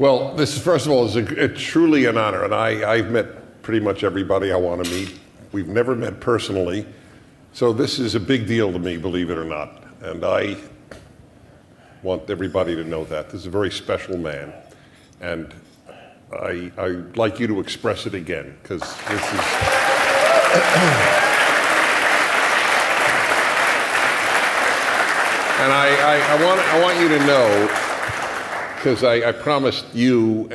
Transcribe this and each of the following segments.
Well, this, first of all, is truly an honor, and I've met pretty much everybody I want to meet. We've never met personally, so this is a big deal to me, believe it or not, and I want everybody to know that. This is a very special man, and I'd like you to express it again, because this is... And I want you to know, because I promised you,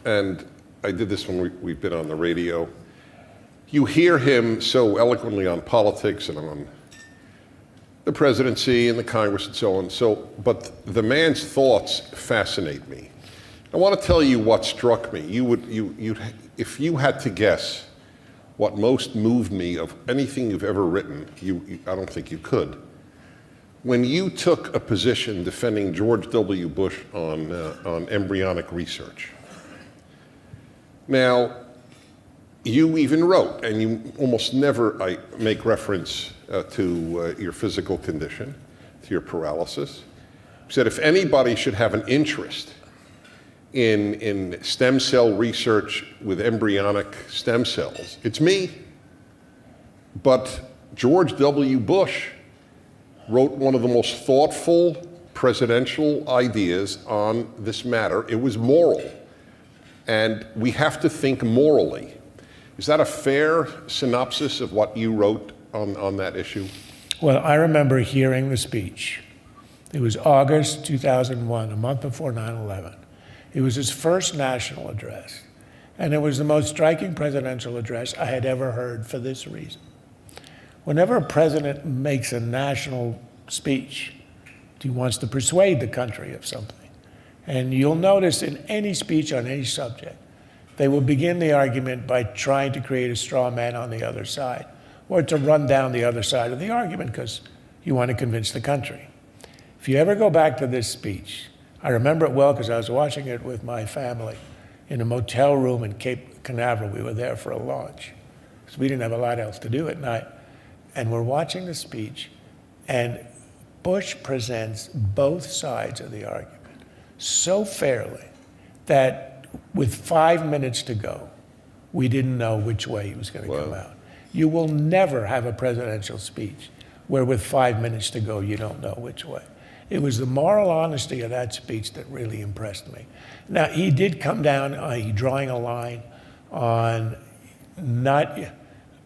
and I did this when we've been on the radio, you hear him so eloquently on politics and on the presidency and the Congress and so on, but the man's thoughts fascinate me. I want to tell you what struck me. If you had to guess what most moved me of anything you've ever written, I don't think you could. When you took a position defending George W. Bush on embryonic research. Now, you even wrote, and you almost never make reference to your physical condition, to your paralysis. You said if anybody should have an interest in stem cell research with embryonic stem cells, it's me. But George W. Bush wrote one of the most thoughtful presidential ideas on this matter. It was moral, and we have to think morally. Is that a fair synopsis of what you wrote on that issue? Well, I remember hearing the speech. It was August 2001, a month before 9/11. It was his first national address, and it was the most striking presidential address I had ever heard for this reason. Whenever a president makes a national speech, he wants to persuade the country of something. And you'll notice in any speech on any subject, they will begin the argument by trying to create a straw man on the other side, or to run down the other side of the argument because you want to convince the country. If you ever go back to this speech, I remember it well because I was watching it with my family in a motel room in Cape Canaveral. We were there for a launch because we didn't have a lot else to do at night. And we're watching the speech, and Bush presents both sides of the argument so fairly that with 5 minutes to go, we didn't know which way he was going to come out. You will never have a presidential speech where with 5 minutes to go, you don't know which way. It was the moral honesty of that speech that really impressed me. Now, he did come down, drawing a line on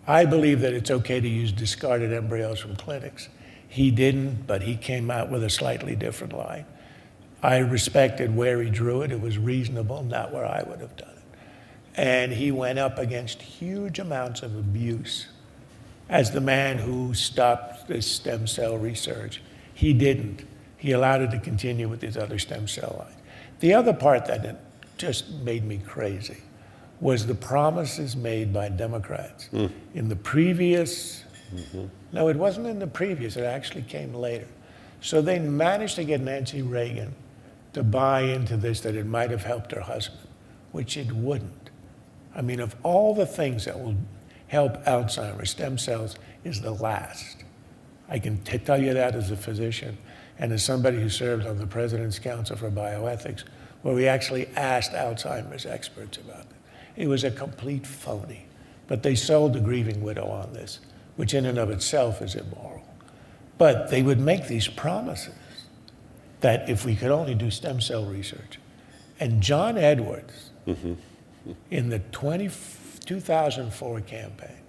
I believe that it's okay to use discarded embryos from clinics. He didn't, but he came out with a slightly different line. I respected where he drew it. It was reasonable, not where I would have done it. And he went up against huge amounts of abuse as the man who stopped this stem cell research. He didn't. He allowed it to continue with these other stem cell lines. The other part that just made me crazy was the promises made by Democrats in the previous, no, it wasn't in the previous, it actually came later. So they managed to get Nancy Reagan to buy into this, that it might have helped her husband, which it wouldn't. I mean, of all the things that will help Alzheimer's, stem cells is the last. I can tell you that as a physician and as somebody who served on the President's Council for Bioethics, where we actually asked Alzheimer's experts about it. It was a complete phony. But they sold the grieving widow on this, which in and of itself is immoral. But they would make these promises that if we could only do stem cell research. And John Edwards, in the 2004 campaign,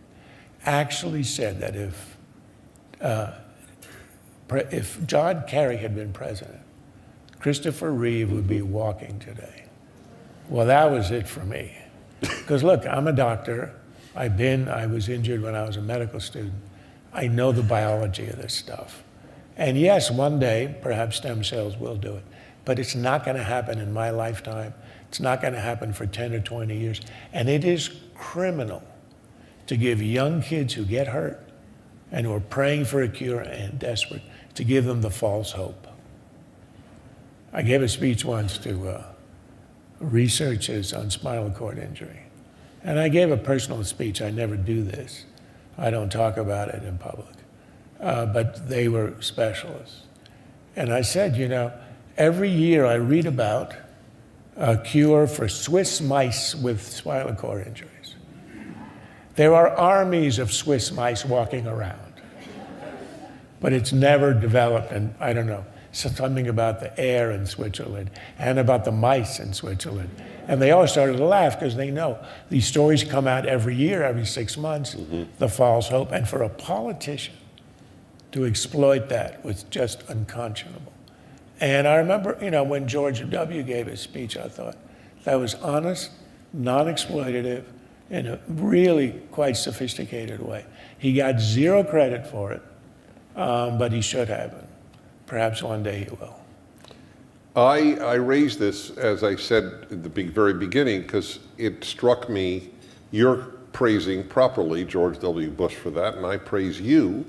actually said that if John Kerry had been president, Christopher Reeve would be walking today. Well, that was it for me. Because look, I'm a doctor. I was injured when I was a medical student. I know the biology of this stuff. And yes, one day, perhaps stem cells will do it. But it's not going to happen in my lifetime. It's not going to happen for 10 or 20 years. And it is criminal to give young kids who get hurt and who are praying for a cure and desperate, to give them the false hope. I gave a speech once to researchers on spinal cord injury. And I gave a personal speech. I never do this. I don't talk about it in public. But they were specialists. And I said, every year I read about a cure for Swiss mice with spinal cord injuries. There are armies of Swiss mice walking around, but it's never developed, and I don't know, something about the air in Switzerland and about the mice in Switzerland. And they all started to laugh because they know these stories come out every year, every 6 months, the false hope. And for a politician to exploit that was just unconscionable. And I remember, when George W. gave his speech, I thought that was honest, non-exploitative, in a really quite sophisticated way. He got zero credit for it, but he should have. And perhaps one day he will. I raised this, as I said at the very beginning, because it struck me, you're praising properly George W. Bush for that, and I praise you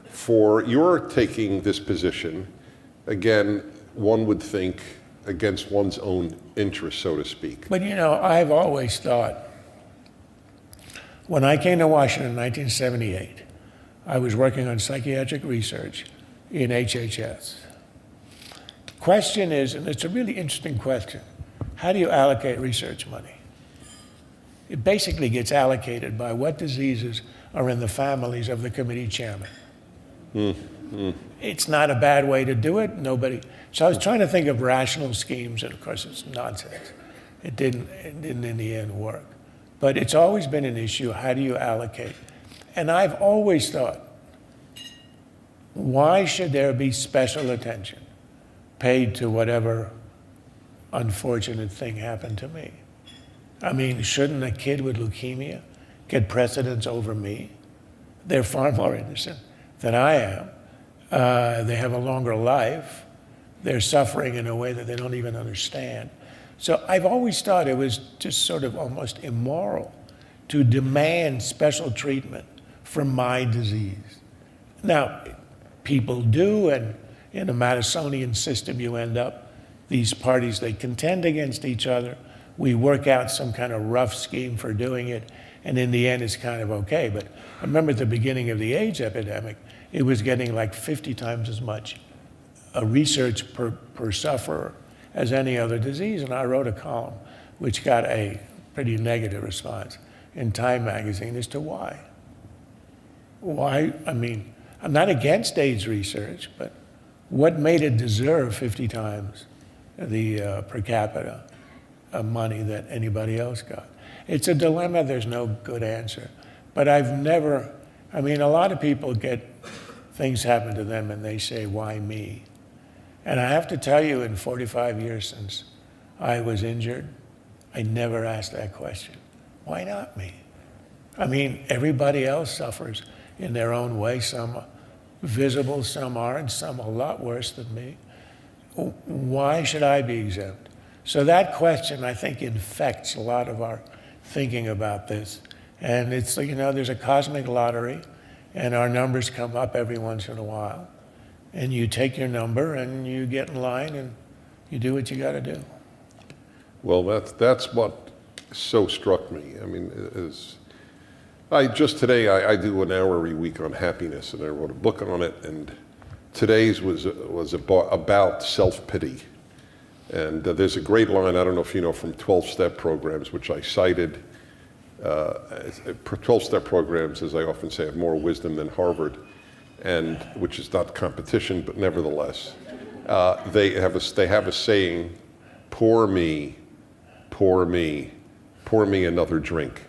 for your taking this position. Again, one would think against one's own interests, so to speak. But I've always thought, when I came to Washington in 1978, I was working on psychiatric research in HHS. Question is, and it's a really interesting question, how do you allocate research money? It basically gets allocated by what diseases are in the families of the committee chairman. It's not a bad way to do it. So I was trying to think of rational schemes, and of course it's nonsense. It didn't in the end work. But it's always been an issue, how do you allocate? And I've always thought, why should there be special attention paid to whatever unfortunate thing happened to me? I mean, shouldn't a kid with leukemia get precedence over me? They're far more innocent than I am. They have a longer life. They're suffering in a way that they don't even understand. So I've always thought it was just sort of almost immoral to demand special treatment for my disease. Now, people do, and in a Madisonian system, you end up, these parties, they contend against each other. We work out some kind of rough scheme for doing it, and in the end, it's kind of okay. But I remember at the beginning of the AIDS epidemic, it was getting like 50 times as much research per sufferer as any other disease. And I wrote a column which got a pretty negative response in Time magazine as to why. Why? I mean, I'm not against AIDS research, but what made it deserve 50 times the per capita money that anybody else got? It's a dilemma, there's no good answer. But a lot of people get things happen to them and they say, why me? And I have to tell you, in 45 years since I was injured, I never asked that question. Why not me? I mean, everybody else suffers in their own way, some visible, some aren't, some a lot worse than me. Why should I be exempt? So that question, I think, infects a lot of our thinking about this. And it's, there's a cosmic lottery, and our numbers come up every once in a while. And you take your number, and you get in line, and you do what you got to do. Well, that's what so struck me. I mean, I do an hour every week on happiness, and I wrote a book on it, and today's was about self-pity. And there's a great line, I don't know if you know, from 12-step programs, which I cited. 12-step programs, as I often say, have more wisdom than Harvard, and which is not competition, but nevertheless, they have a saying, pour me another drink.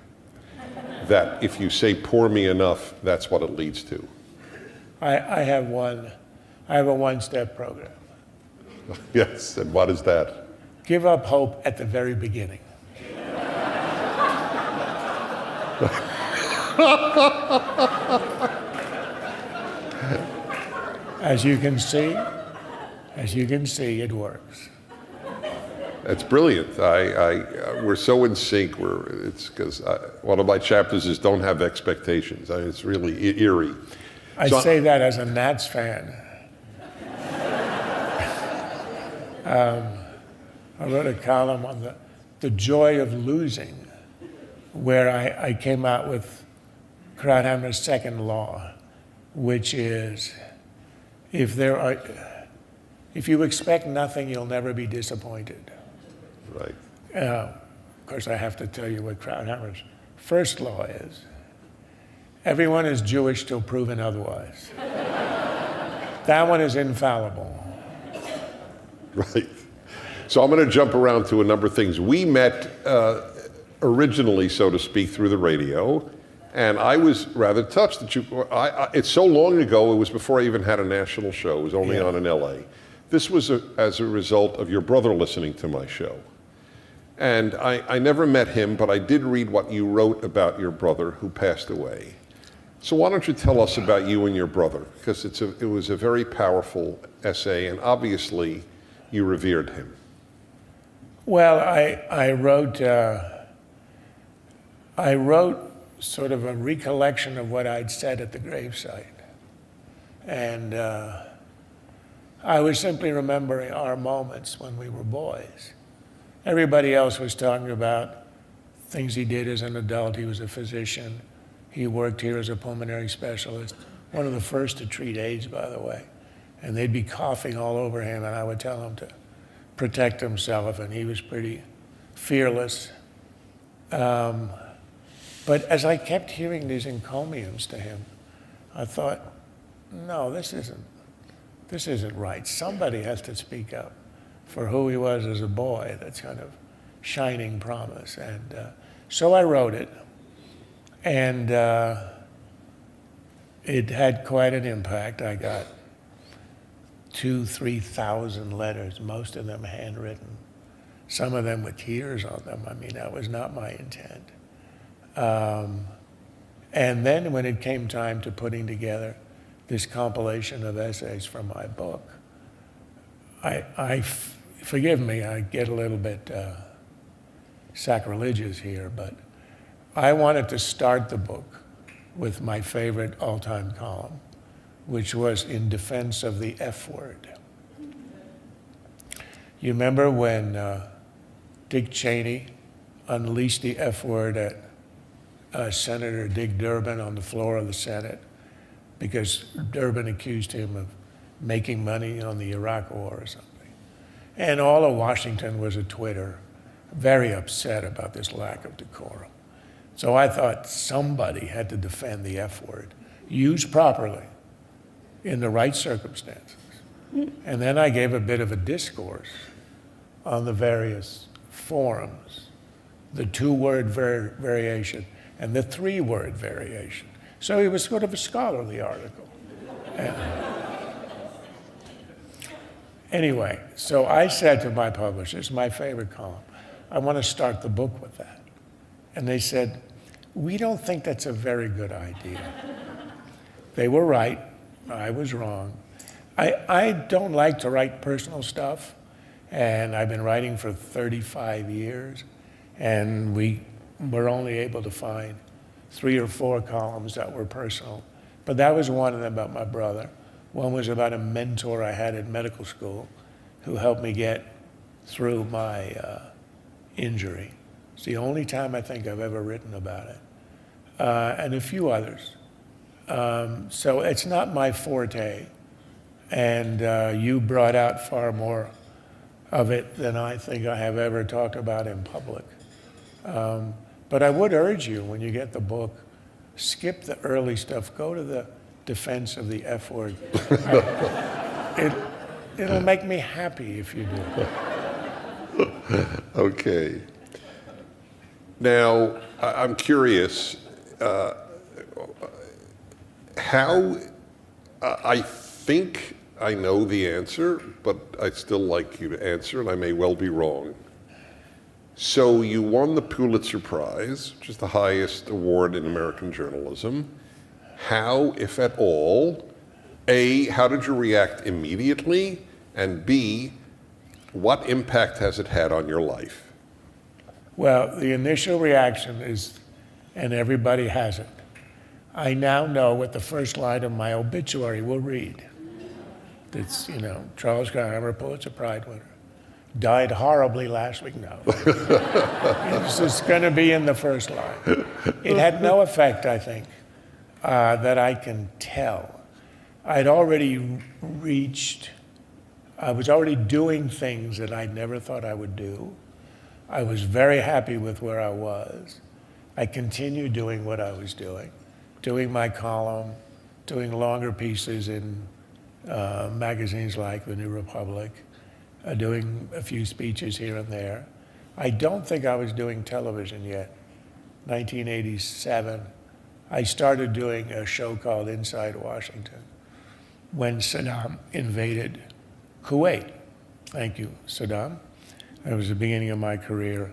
That if you say pour me enough, that's what it leads to. I have a one-step program. Yes, and what is that? Give up hope at the very beginning. As you can see, it works. That's brilliant. We're so in sync. It's because one of my chapters is don't have expectations. It's really eerie. I say that as a Nats fan. I wrote a column on the joy of losing, where I came out with Krauthammer's second law, which is if you expect nothing, you'll never be disappointed. Right. Of course, I have to tell you what Krauthammer's first law is. Everyone is Jewish till proven otherwise. That one is infallible. Right. So I'm going to jump around to a number of things. We met originally, so to speak, through the radio, and I was rather touched that you. It's so long ago. It was before I even had a national show. It was only on in L.A. This was as a result of your brother listening to my show. And I never met him, but I did read what you wrote about your brother who passed away. So why don't you tell us about you and your brother? Because it was a very powerful essay, and obviously you revered him. Well, I wrote sort of a recollection of what I'd said at the gravesite. And I was simply remembering our moments when we were boys. Everybody else was talking about things he did as an adult. He was a physician. He worked here as a pulmonary specialist, one of the first to treat AIDS, by the way. And they'd be coughing all over him, and I would tell him to protect himself, and he was pretty fearless. But as I kept hearing these encomiums to him, I thought, no, this isn't right. Somebody has to speak up for who he was as a boy, that's kind of shining promise. And so I wrote it, and it had quite an impact. I got 2,000-3,000 letters, most of them handwritten, some of them with tears on them. I mean, that was not my intent. And then when it came time to putting together this compilation of essays from my book, forgive me, I get a little bit sacrilegious here, but I wanted to start the book with my favorite all-time column, which was in defense of the F word. You remember when Dick Cheney unleashed the F word at Senator Dick Durbin on the floor of the Senate because Durbin accused him of making money on the Iraq War or something. And all of Washington was at Twitter, very upset about this lack of decorum. So I thought somebody had to defend the F word, used properly, in the right circumstances. And then I gave a bit of a discourse on the various forms, the 2-word variation and the 3-word variation. So it was sort of a scholarly article. Anyway, so I said to my publishers, my favorite column, I want to start the book with that. And they said, we don't think that's a very good idea. They were right. I was wrong. I don't like to write personal stuff, and I've been writing for 35 years, and we were only able to find 3 or 4 columns that were personal. But that was one of them about my brother. One was about a mentor I had in medical school who helped me get through my injury. It's the only time I think I've ever written about it. And a few others. So it's not my forte. And you brought out far more of it than I think I have ever talked about in public. But I would urge you, when you get the book, skip the early stuff, go to the defense of the F word. It'll make me happy if you do. Okay. Now, I'm curious, how, I think I know the answer, but I'd still like you to answer, and I may well be wrong. So you won the Pulitzer Prize, which is the highest award in American journalism. How, if at all, A, how did you react immediately? And B, what impact has it had on your life? Well, the initial reaction is, and everybody has it, I now know what the first line of my obituary will read. It's, Charles Krauthammer, Pulitzer Prize winner. Died horribly last week. No. It's just going to be in the first line. It had no effect, I think, that I can tell. I'd already I was already doing things that I'd never thought I would do. I was very happy with where I was. I continued doing what I was doing my column, doing longer pieces in magazines like The New Republic, doing a few speeches here and there. I don't think I was doing television yet. 1987, I started doing a show called Inside Washington when Saddam invaded Kuwait. Thank you, Saddam. It was the beginning of my career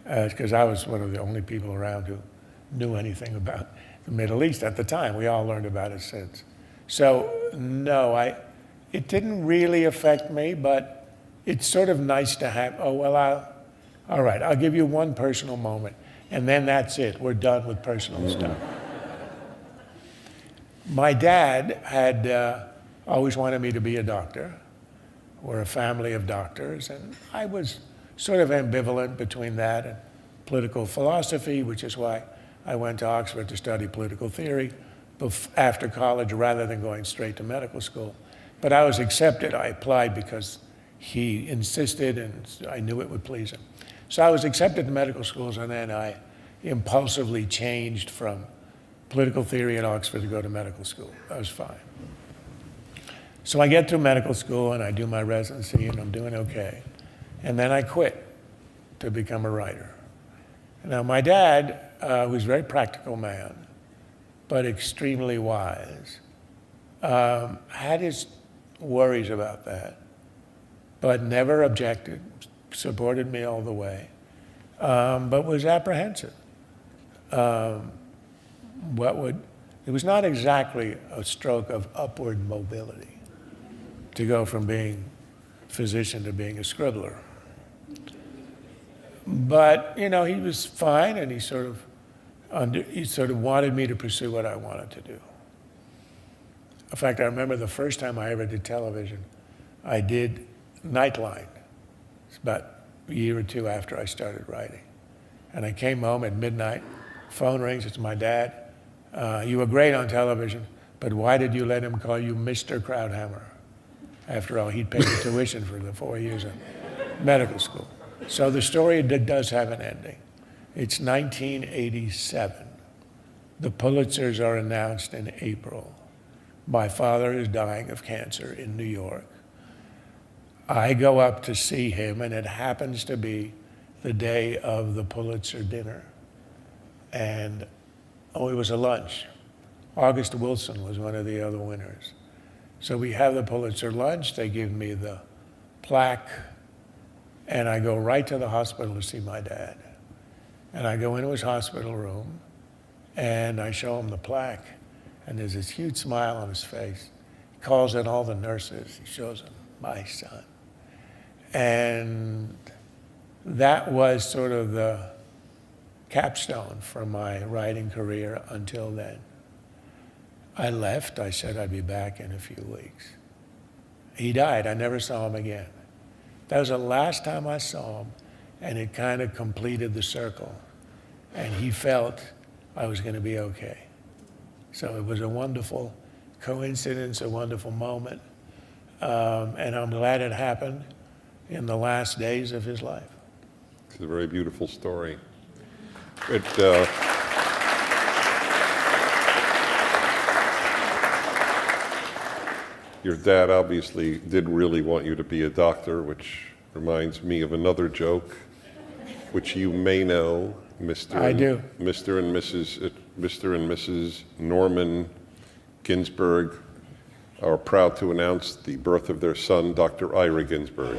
because I was one of the only people around who knew anything about the Middle East at the time. We all learned about it since. So no, it didn't really affect me, but it's sort of nice to have, all right, I'll give you one personal moment, and then that's it. We're done with personal stuff. My dad had always wanted me to be a doctor. We're a family of doctors, and I was sort of ambivalent between that and political philosophy, which is why I went to Oxford to study political theory after college rather than going straight to medical school. But I was accepted. I applied because he insisted, and I knew it would please him. So I was accepted to medical schools, and then I impulsively changed from political theory at Oxford to go to medical school. That was fine. So I get to medical school, and I do my residency, and I'm doing okay. And then I quit to become a writer. Now, my dad, who's a very practical man, but extremely wise, had his worries about that, but never objected, supported me all the way, but was apprehensive. It was not exactly a stroke of upward mobility to go from being a physician to being a scribbler. But, he was fine, and he sort of wanted me to pursue what I wanted to do. In fact, I remember the first time I ever did television, I did Nightline. It's about a year or two after I started writing. And I came home at midnight, phone rings, it's my dad. You were great on television, but why did you let him call you Mr. Krauthammer? After all, he'd paid the tuition for the 4 years of medical school. So the story does have an ending. It's 1987. The Pulitzers are announced in April. My father is dying of cancer in New York. I go up to see him, and it happens to be the day of the Pulitzer dinner. And, it was a lunch. August Wilson was one of the other winners. So we have the Pulitzer lunch, they give me the plaque, and I go right to the hospital to see my dad. And I go into his hospital room, and I show him the plaque, and there's this huge smile on his face. He calls in all the nurses, he shows them, my son. And that was sort of the capstone for my writing career until then. I left, I said I'd be back in a few weeks. He died, I never saw him again. That was the last time I saw him, and it kind of completed the circle. And he felt I was going to be okay. So it was a wonderful coincidence, a wonderful moment. And I'm glad it happened in the last days of his life. It's a very beautiful story. Your dad obviously did really want you to be a doctor, which reminds me of another joke, which you may know, Mr. and Mrs. Norman Ginsburg are proud to announce the birth of their son, Dr. Ira Ginsburg.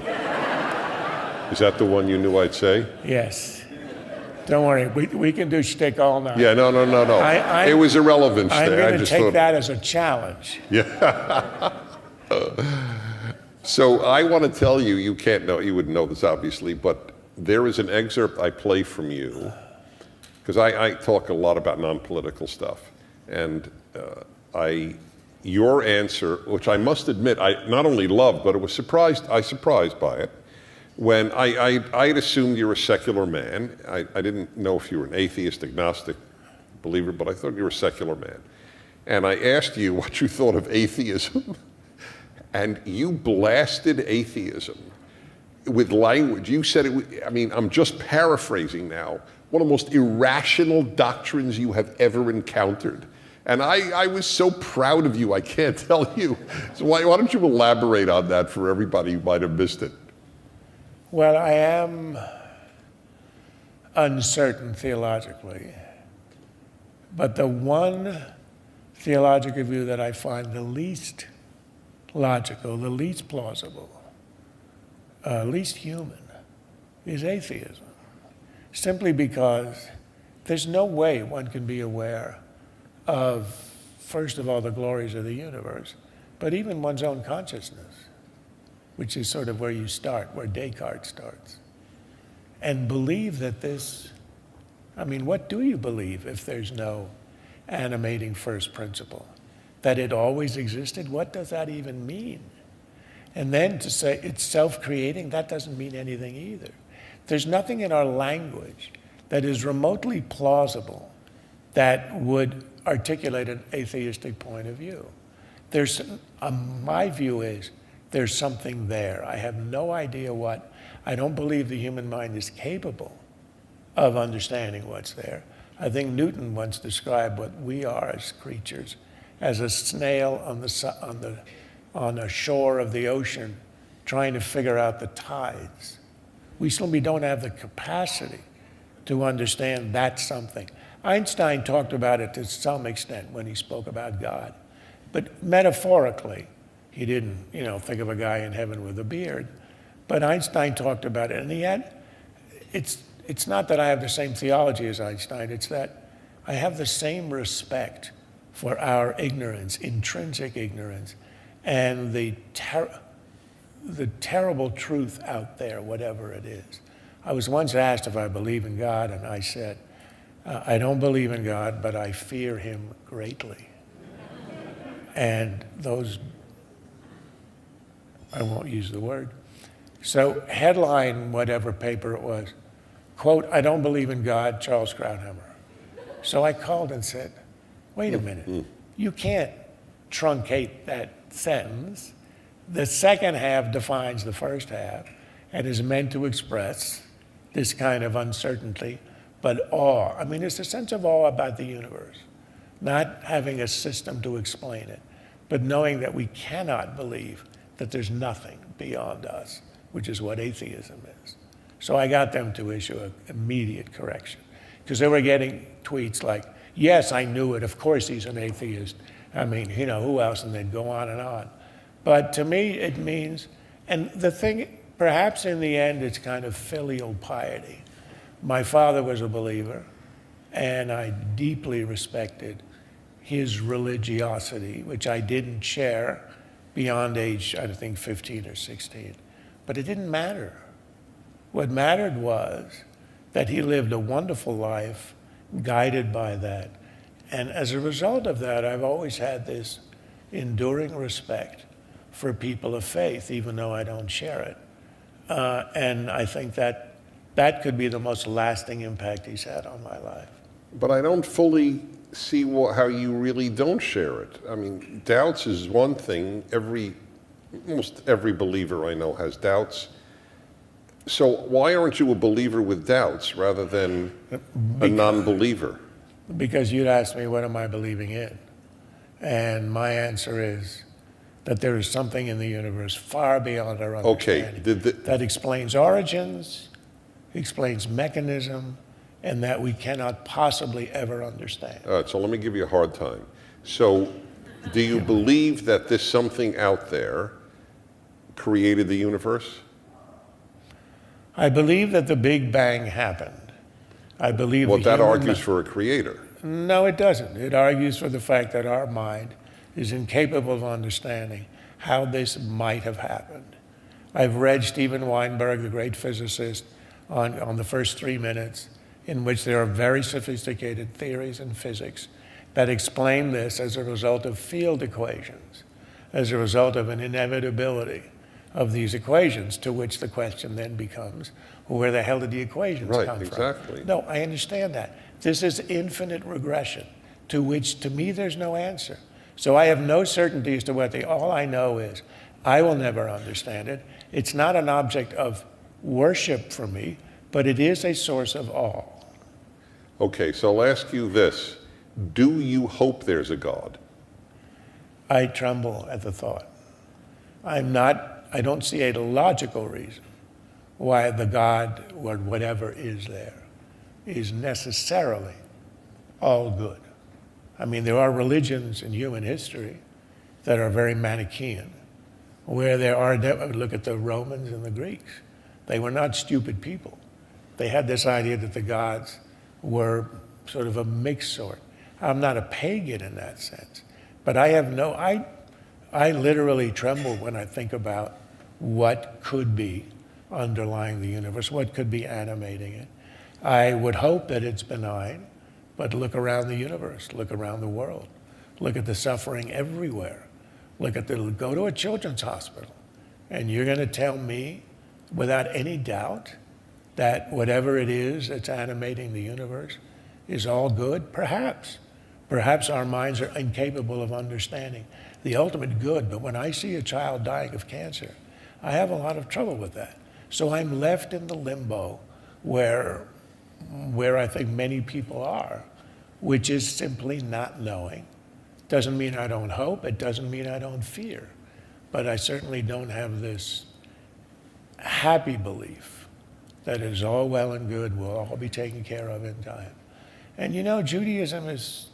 Is that the one you knew I'd say? Yes. Don't worry, we can do shtick all night. Yeah, no. It was irrelevant. I'm going to take that as a challenge. Yeah. So I want to tell you, you can't know, you wouldn't know this obviously, but there is an excerpt I play from you, because I talk a lot about non-political stuff, and your answer, which I must admit I not only loved, but I was surprised by it. When I had assumed you were a secular man. I didn't know if you were an atheist, agnostic, believer, but I thought you were a secular man. And I asked you what you thought of atheism, and you blasted atheism. with language. You said it, I mean, I'm just paraphrasing now, one of the most irrational doctrines you have ever encountered. And I was so proud of you, I can't tell you. So why don't you elaborate on that for everybody who might have missed it? Well, I am uncertain theologically, but the one theological view that I find the least logical, the least plausible, least human, is atheism. Simply because there's no way one can be aware of, first of all, the glories of the universe, but even one's own consciousness, which is sort of where you start, where Descartes starts. And believe that this, I mean, what do you believe if there's no animating first principle? That it always existed? What does that even mean? And then to say it's self-creating, that doesn't mean anything either. There's nothing in our language that is remotely plausible that would articulate an atheistic point of view. There's, my view is, there's something there. I have no idea what. I don't believe the human mind is capable of understanding what's there. I think Newton once described what we are as creatures as a snail on the shore of the ocean trying to figure out the tides. We simply don't have the capacity to understand that's something. Einstein talked about it to some extent when he spoke about God, but metaphorically. He didn't, think of a guy in heaven with a beard, but Einstein talked about it, and he had, it's not that I have the same theology as Einstein, it's that I have the same respect for our ignorance, intrinsic ignorance, and the terrible truth out there, whatever it is. I was once asked if I believe in God, and I said, I don't believe in God, but I fear him greatly. And those, I won't use the word. So headline, whatever paper it was, quote, I don't believe in God, Charles Krauthammer. So I called and said, wait a minute, you can't truncate that sentence. The second half defines the first half and is meant to express this kind of uncertainty, but awe. I mean, it's a sense of awe about the universe, not having a system to explain it, but knowing that we cannot believe that there's nothing beyond us, which is what atheism is. So I got them to issue an immediate correction, because they were getting tweets like, yes, I knew it, of course he's an atheist. I mean, who else? And they'd go on and on. But to me, it means, and the thing, perhaps in the end, it's kind of filial piety. My father was a believer, and I deeply respected his religiosity, which I didn't share beyond age, I think, 15 or 16. But it didn't matter. What mattered was that he lived a wonderful life, guided by that. And as a result of that, I've always had this enduring respect for people of faith, even though I don't share it. And I think that that could be the most lasting impact he's had on my life. But I don't fully see how you really don't share it. I mean, doubts is one thing. Almost every believer I know has doubts. So why aren't you a believer with doubts rather than a non-believer? Because you'd ask me, what am I believing in? And my answer is that there is something in the universe far beyond our understanding that explains origins, explains mechanism, and that we cannot possibly ever understand. All right, so let me give you a hard time. So do you believe that this something out there created the universe? I believe that the Big Bang happened. I believe that argues for a creator. No, it doesn't. It argues for the fact that our mind is incapable of understanding how this might have happened. I've read Steven Weinberg, the great physicist, on the first 3 minutes, in which there are very sophisticated theories in physics that explain this as a result of field equations, as a result of an inevitability of these equations, to which the question then becomes, well, where the hell did the equations come from? Exactly. No, I understand that. This is infinite regression, to which, to me, there's no answer. So I have no certainty as to what all I know is I will never understand it. It's not an object of worship for me, but it is a source of awe. Okay, so I'll ask you this. Do you hope there's a God? I tremble at the thought. I don't see a logical reason why the God or whatever is there is necessarily all good. I mean, there are religions in human history that are very Manichaean, where there are, look at the Romans and the Greeks. They were not stupid people. They had this idea that the gods were sort of a mixed sort. I'm not a pagan in that sense, but I literally tremble when I think about what could be underlying the universe, what could be animating it. I would hope that it's benign, but look around the universe, look around the world, look at the suffering everywhere. Go to a children's hospital, and you're going to tell me without any doubt that whatever it is that's animating the universe is all good? Perhaps. Perhaps our minds are incapable of understanding the ultimate good, but when I see a child dying of cancer, I have a lot of trouble with that. So I'm left in the limbo where I think many people are, which is simply not knowing. Doesn't mean I don't hope, it doesn't mean I don't fear, but I certainly don't have this happy belief that it is all well and good, we'll all be taken care of in time. And you know, Judaism is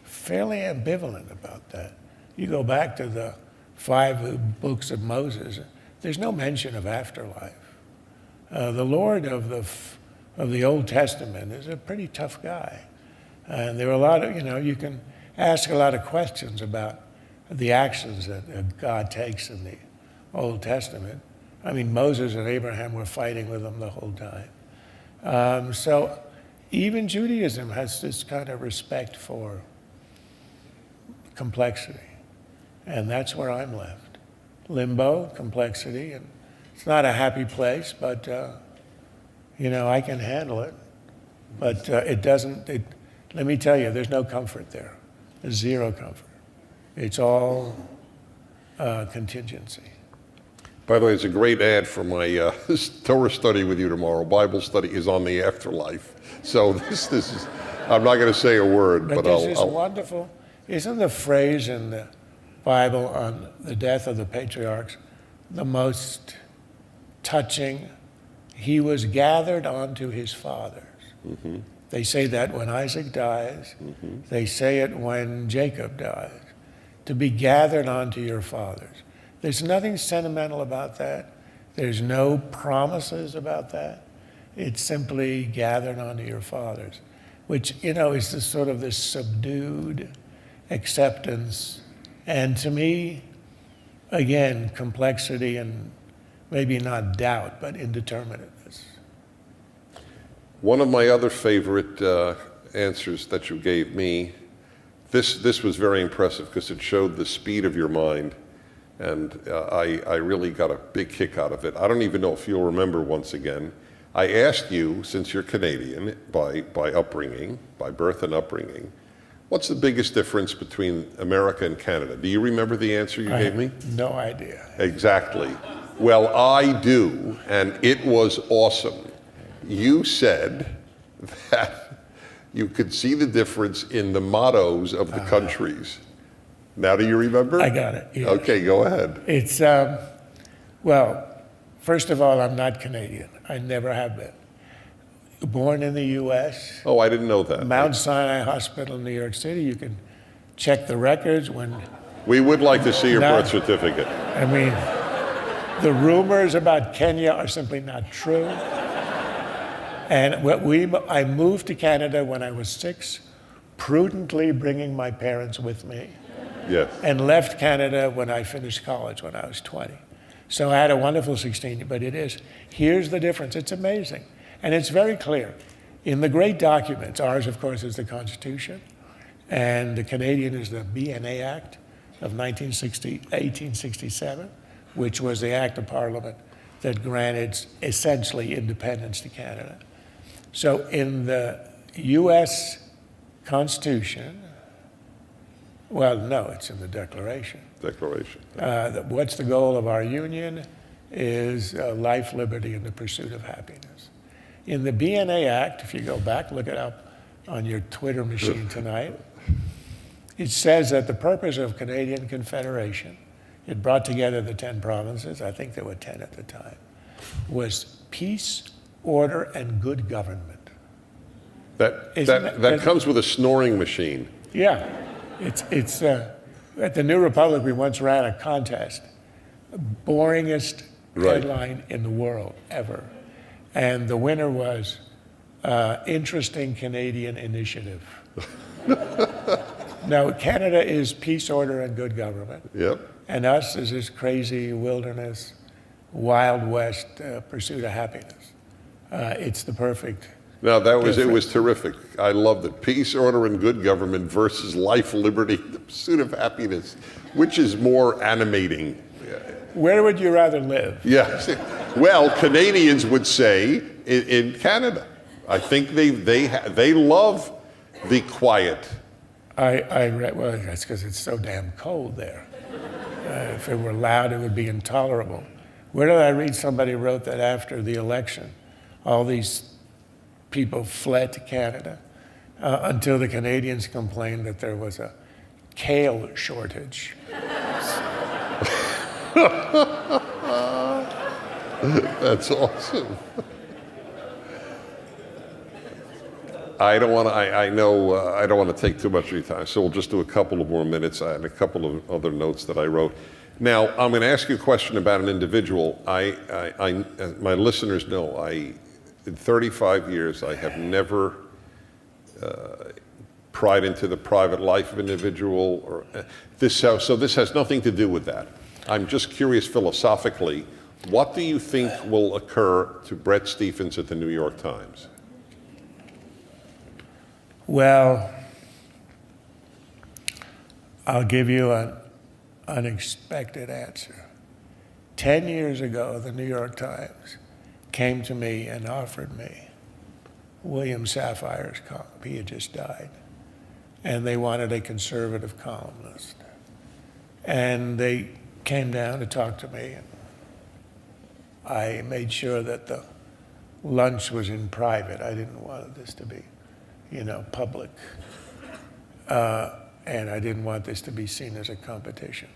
fairly ambivalent about that. You go back to the 5 books of Moses, there's no mention of afterlife. The Lord of the Old Testament is a pretty tough guy. And there are a lot of, you can ask a lot of questions about the actions that God takes in the Old Testament. I mean, Moses and Abraham were fighting with him the whole time. So even Judaism has this kind of respect for complexity. And that's where I'm left. Limbo, complexity, and it's not a happy place, but, I can handle it. But let me tell you, there's no comfort there. There's zero comfort. It's all contingency. By the way, it's a great ad for my Torah study with you tomorrow. Bible study is on the afterlife. So this is, I'm not going to say a word, but this is wonderful. Isn't the phrase in the Bible on the death of the patriarchs the most touching? He was gathered onto his fathers. Mm-hmm. They say that when Isaac dies. Mm-hmm. They say it when Jacob dies. To be gathered onto your fathers. There's nothing sentimental about that. There's no promises about that. It's simply gathered onto your fathers, which, is this sort of this subdued acceptance. And to me, again, complexity and maybe not doubt, but indeterminateness. One of my other favorite answers that you gave me, this was very impressive because it showed the speed of your mind. And I really got a big kick out of it. I don't even know if you'll remember once again. I asked you, since you're Canadian by upbringing, by birth and upbringing, what's the biggest difference between America and Canada? Do you remember the answer you gave me? No idea. Exactly. Well, I do, and it was awesome. You said that you could see the difference in the mottos of the countries. Now do you remember? I got it. Yes. Okay, go ahead. It's, first of all, I'm not Canadian. I never have been. Born in the U.S. Oh, I didn't know that. Mount Sinai Hospital in New York City. You can check the records when... We would like to see your birth certificate. I mean, the rumors about Kenya are simply not true. And I moved to Canada when I was 6, prudently bringing my parents with me. Yes. And left Canada when I finished college when I was 20. So I had a wonderful 16, but here's the difference. It's amazing. And it's very clear. In the great documents, ours, of course, is the Constitution, and the Canadian is the BNA Act of 1867, which was the act of Parliament that granted essentially independence to Canada. So in the U.S. Constitution, well, no, it's in the Declaration. Declaration. What's the goal of our union? is life, liberty, and the pursuit of happiness. In the BNA Act, if you go back, look it up on your Twitter machine tonight, it says that the purpose of Canadian Confederation, it brought together the 10 provinces, I think there were 10 at the time, was peace, order, and good government. That comes with a snoring machine. Yeah, it's at the New Republic, we once ran a contest, boringest headline in the world ever. And the winner was Interesting Canadian Initiative. Now, Canada is peace, order, and good government. Yep. And us is this crazy wilderness, Wild West pursuit of happiness. It's the perfect. No, it was terrific. I loved it. Peace, order, and good government versus life, liberty, the pursuit of happiness. Which is more animating? Where would you rather live? Yeah. Well, Canadians would say in Canada. I think they love the quiet. I read, well, that's because it's so damn cold there. If it were loud, it would be intolerable. Where did I read somebody wrote that after the election, all these people fled to Canada until the Canadians complained that there was a kale shortage. That's awesome. I don't want to take too much of your time, so we'll just do a couple of more minutes. I had a couple of other notes that I wrote. Now, I'm going to ask you a question about an individual. My listeners know, in 35 years, I have never pried into the private life of an individual. So this has nothing to do with that. I'm just curious philosophically, what do you think will occur to Bret Stephens at the New York Times? Well, I'll give you an unexpected answer. 10 years ago, the New York Times came to me and offered me William Safire's column. He had just died. And they wanted a conservative columnist. And they came down to talk to me. And I made sure that the lunch was in private. I didn't want this to be, public. And I didn't want this to be seen as a competition.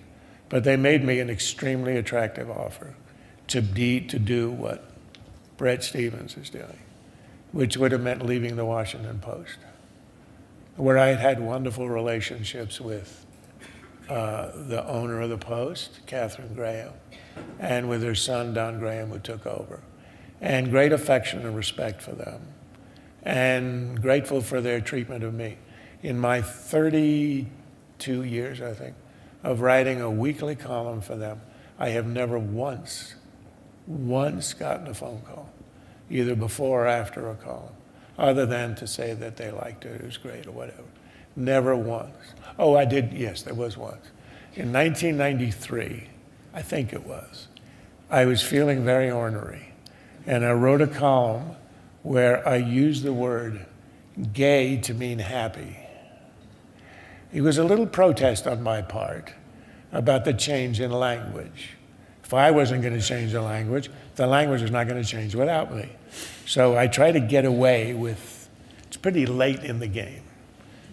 But they made me an extremely attractive offer to do what Bret Stephens is doing, which would have meant leaving the Washington Post, where I had had wonderful relationships with the owner of the Post, Catherine Graham, and with her son, Don Graham, who took over, and great affection and respect for them, and grateful for their treatment of me. In my 32 years, I think, of writing a weekly column for them, I have never once gotten a phone call, either before or after a column, other than to say that they liked it was great or whatever. Never once. Oh, I did, yes, there was once. In 1993, I think it was, I was feeling very ornery, and I wrote a column where I used the word gay to mean happy. It was a little protest on my part about the change in language. If I wasn't going to change the language was not going to change without me. So I tried to get away with, it's pretty late in the game.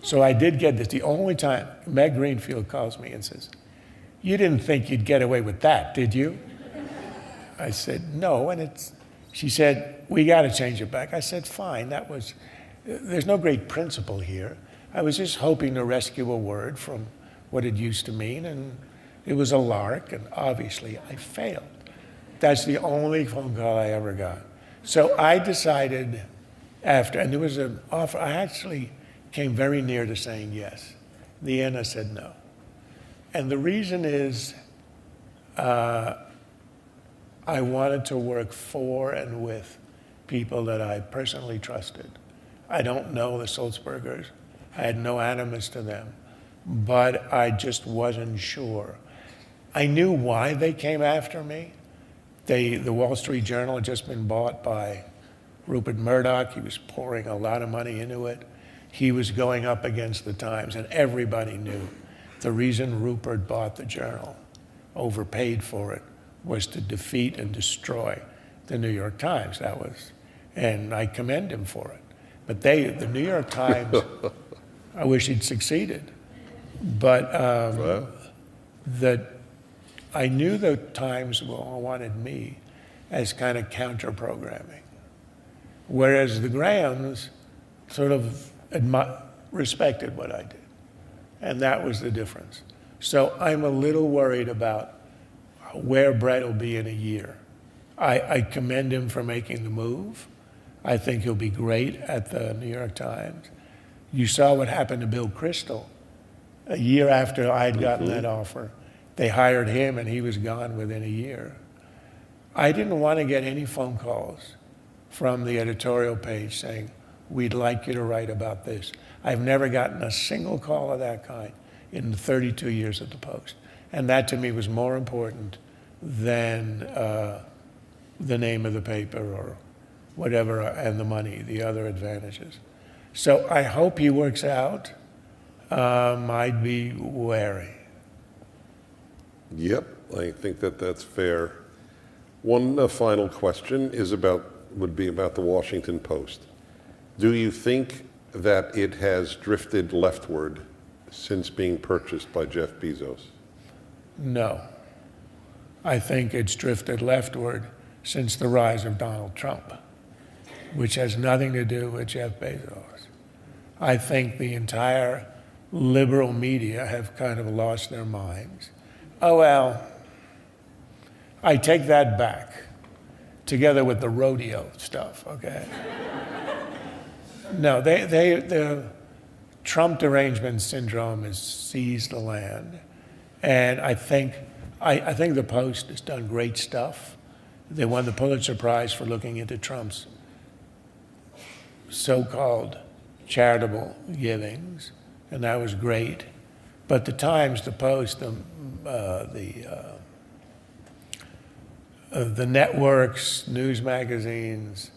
So I did get this. The only time Meg Greenfield calls me and says, "You didn't think you'd get away with that, did you?" I said, "No," and she said, "We got to change it back." I said, "Fine, there's no great principle here. I was just hoping to rescue a word from what it used to mean, and it was a lark, and obviously I failed." That's the only phone call I ever got. So I decided and there was an offer, I actually came very near to saying yes. In the end, I said no. And the reason is I wanted to work for and with people that I personally trusted. I don't know the Sulzbergers. I had no animus to them, but I just wasn't sure. I knew why they came after me. The Wall Street Journal had just been bought by Rupert Murdoch. He was pouring a lot of money into it. He was going up against the Times, and everybody knew the reason Rupert bought the Journal, overpaid for it, was to defeat and destroy the New York Times. And I commend him for it. But the New York Times, I wish he'd succeeded. But Well, I knew the Times wanted me as kind of counter-programming, whereas the Grahams sort of respected what I did. And that was the difference. So I'm a little worried about where Brett will be in a year. I commend him for making the move. I think he'll be great at the New York Times. You saw what happened to Bill Kristol. A year after I'd gotten that offer, they hired him and he was gone within a year. I didn't want to get any phone calls from the editorial page saying, we'd like you to write about this. I've never gotten a single call of that kind in the 32 years at the Post. And that to me was more important than the name of the paper or whatever, and the money, the other advantages. So I hope he works out. I'd be wary. yep, I think that that's fair. One final question would be about the Washington Post. Do you think that it has drifted leftward since being purchased by Jeff Bezos? No. I think it's drifted leftward since the rise of Donald Trump, which has nothing to do with Jeff Bezos. I think the entire liberal media have kind of lost their minds. Oh, well, I take that back, together with the rodeo stuff, okay? No, the Trump derangement syndrome has seized the land. And I think the Post has done great stuff. They won the Pulitzer Prize for looking into Trump's so-called charitable givings, and that was great. But the Times, the Post, the networks, news magazines,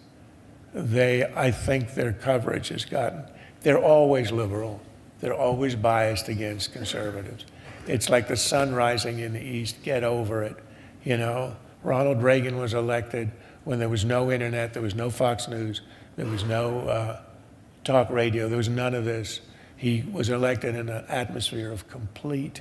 I think their coverage has gotten, they're always liberal. They're always biased against conservatives. It's like the sun rising in the east, get over it. You know, Ronald Reagan was elected when there was no internet, there was no Fox News, there was no talk radio, there was none of this. He was elected in an atmosphere of complete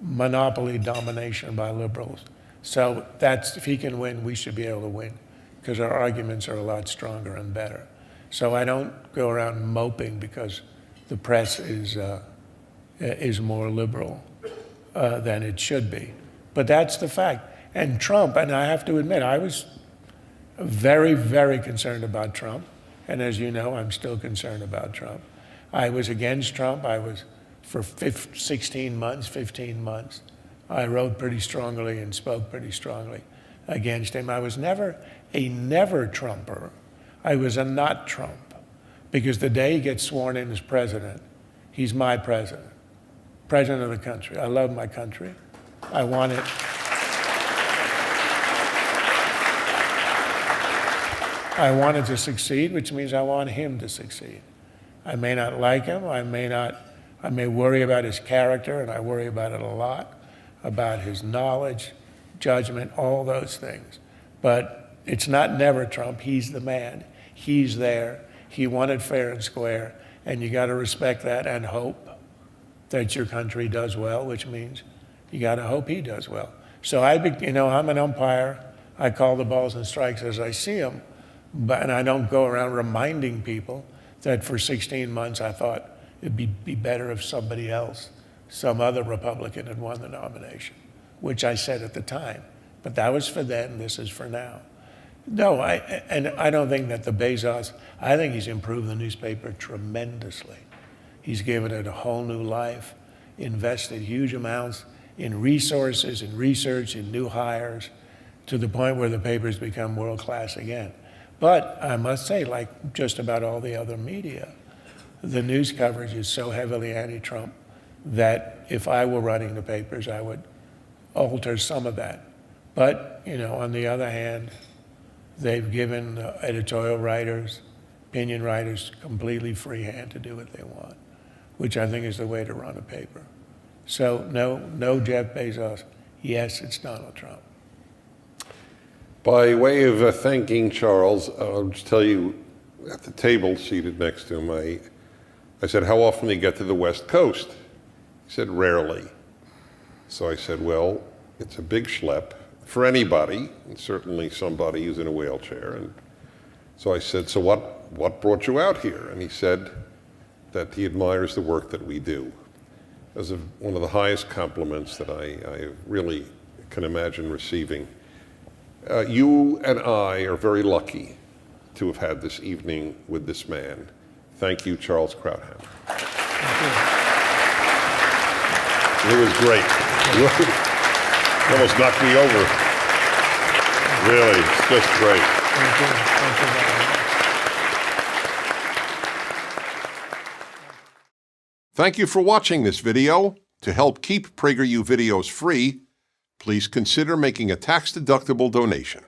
monopoly domination by liberals. So if he can win, we should be able to win, because our arguments are a lot stronger and better. So I don't go around moping because the press is more liberal than it should be. But that's the fact. And Trump, and I have to admit, I was very, very concerned about Trump. And as you know, I'm still concerned about Trump. I was against Trump. I was for 15 months. I wrote pretty strongly and spoke pretty strongly against him. I was never a never Trumper. I was a not Trump, because the day he gets sworn in as president, he's my president of the country. I love my country. I want it. I want it to succeed, which means I want him to succeed. I may not like him. I may worry about his character, and I worry about it a lot, about his knowledge, judgment, all those things. But it's not never Trump. He's the man. He's there. He won it fair and square, and you got to respect that and hope that your country does well, which means you got to hope he does well. So I'm an umpire. I call the balls and strikes as I see them, and I don't go around reminding people that for 16 months I thought it'd be better if somebody else, some other Republican, had won the nomination, which I said at the time. But that was for then, this is for now. No, I don't think that the Bezos, I think he's improved the newspaper tremendously. He's given it a whole new life, invested huge amounts in resources, in research, in new hires, to the point where the paper's become world-class again. But I must say, like just about all the other media, the news coverage is so heavily anti-Trump that if I were running the papers, I would alter some of that. But, on the other hand, they've given editorial writers, opinion writers, completely free hand to do what they want, which I think is the way to run a paper. So no Jeff Bezos. Yes, it's Donald Trump. By way of thanking Charles, I'll just tell you, at the table seated next to him, I said, how often do you get to the West Coast? He said, rarely. So I said, well, it's a big schlep for anybody, and certainly somebody who's in a wheelchair. And so I said, so what brought you out here? And he said that he admires the work that we do. It was one of the highest compliments that I really can imagine receiving. You and I are very lucky to have had this evening with this man. Thank you, Charles Krauthammer. It was great. It almost knocked me over. Really, it's just great. Thank you. Thank you very much. Thank you for watching this video. To help keep PragerU videos free, please consider making a tax-deductible donation.